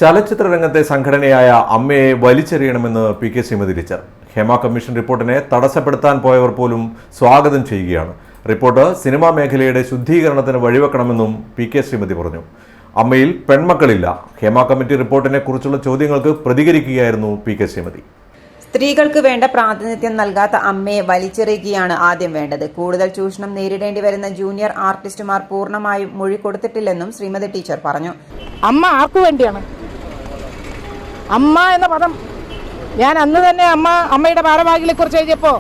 ചലച്ചിത്ര രംഗത്തെ സംഘടനയായ അമ്മയെ വലിച്ചെറിയണമെന്ന് P K. Sreemathi teacher. Hema commission റിപ്പോർട്ടിനെ തടസ്സപ്പെടുത്താൻ പോയവർ പോലും സ്വാഗതം ചെയ്യുകയാണ്. റിപ്പോർട്ട് സിനിമാ മേഖലയുടെ ശുദ്ധീകരണത്തിന് വഴിവെക്കണമെന്നും പി.കെ. ശ്രീമതി പറഞ്ഞു. അമ്മയിൽ പെൺമക്കളില്ല. ഹേമ കമ്മിറ്റി റിപ്പോർട്ടിനെ കുറിച്ചുള്ള ചോദ്യങ്ങൾക്ക് പ്രതികരിക്കുകയായിരുന്നു പി.കെ. ശ്രീമതി. സ്ത്രീകൾക്ക് വേണ്ട പ്രാതിനിധ്യം നൽകാത്ത അമ്മയെ വലിച്ചെറിയുകയാണ് ആദ്യം വേണ്ടത്. കൂടുതൽ ചൂഷണം നേരിടേണ്ടി വരുന്ന ജൂനിയർ ആർട്ടിസ്റ്റുമാർ പൂർണ്ണമായും മൊഴി കൊടുത്തിട്ടില്ലെന്നും ശ്രീമതി ടീച്ചർ പറഞ്ഞു. അമ്മ ആർക്കു വേണ്ടിയാണ്? അമ്മ എന്ന പദം ഞാൻ അന്ന് തന്നെ അമ്മയുടെ ഭാരവാഹികളെ കുറിച്ച് എഴുതിയപ്പോൾ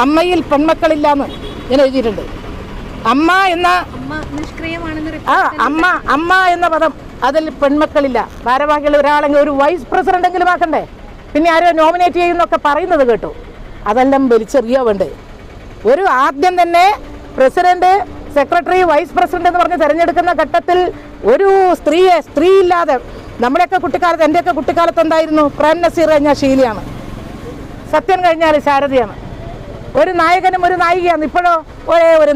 അമ്മയിൽ പെൺമക്കളില്ലാന്ന് ഞാൻ എഴുതിയിട്ടുണ്ട്. അമ്മ എന്ന പദം അതിൽ പെൺമക്കളില്ല. ഭാരവാഹികൾ ഒരാളെങ്കിലും ഒരു വൈസ് പ്രസിഡന്റ് എങ്കിലും ആക്കണ്ടേ? പിന്നെ ആരോ നോമിനേറ്റ് ചെയ്യുന്നൊക്കെ പറയുന്നത് കേട്ടു. അതെല്ലാം വലിച്ചെറിയോ വേണ്ടേ? ഒരു ആദ്യം തന്നെ പ്രസിഡന്റ്, സെക്രട്ടറി, വൈസ് പ്രസിഡന്റ് എന്ന് പറഞ്ഞ് തിരഞ്ഞെടുക്കുന്ന ഘട്ടത്തിൽ ഒരു സ്ത്രീ ഇല്ലാതെ നമ്മുടെയൊക്കെ കുട്ടിക്കാലത്ത്, എൻ്റെയൊക്കെ കുട്ടിക്കാലത്ത് എന്തായിരുന്നു? പ്രേം നസീർ കഴിഞ്ഞാൽ ഷീലയാണ്, സത്യൻ കഴിഞ്ഞാൽ ശാരദയാണ്, ഒരു നായകനും ഒരു നായികയാണ്. ഇപ്പോഴോ ഒരേ ഒരു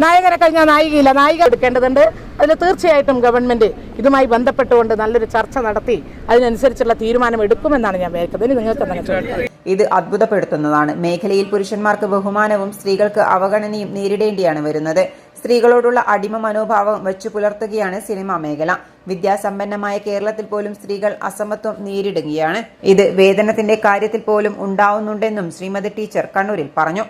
നായകനെ കഴിഞ്ഞാൽ നായികയില്ല. നായിക എടുക്കേണ്ടതുണ്ട്. അതിൽ തീർച്ചയായിട്ടും ഗവൺമെൻറ് ഇതുമായി ബന്ധപ്പെട്ടുകൊണ്ട് നല്ലൊരു ചർച്ച നടത്തി അതിനനുസരിച്ചുള്ള തീരുമാനം എടുക്കുമെന്നാണ് ഞാൻ വിചാരിക്കുന്നത്. നിങ്ങൾക്ക് ഇത് അത്ഭുതപ്പെടുത്തുന്നതാണ്. മേഖലയിൽ പുരുഷന്മാർക്ക് ബഹുമാനവും സ്ത്രീകൾക്ക് അവഗണനയും നേരിടേണ്ടിയാണ് വരുന്നത്. സ്ത്രീകളോടുള്ള അടിമ മനോഭാവം വെച്ചു പുലർത്തുകയാണ് സിനിമാ മേഖല. വിദ്യാസമ്പന്നമായ കേരളത്തിൽ പോലും സ്ത്രീകൾ അസമത്വം നേരിടുകയാണ്. ഇത് വേതനത്തിന്റെ കാര്യത്തിൽ പോലും ഉണ്ടാവുന്നുണ്ടെന്നും ശ്രീമതി ടീച്ചർ കണ്ണൂരിൽ പറഞ്ഞു.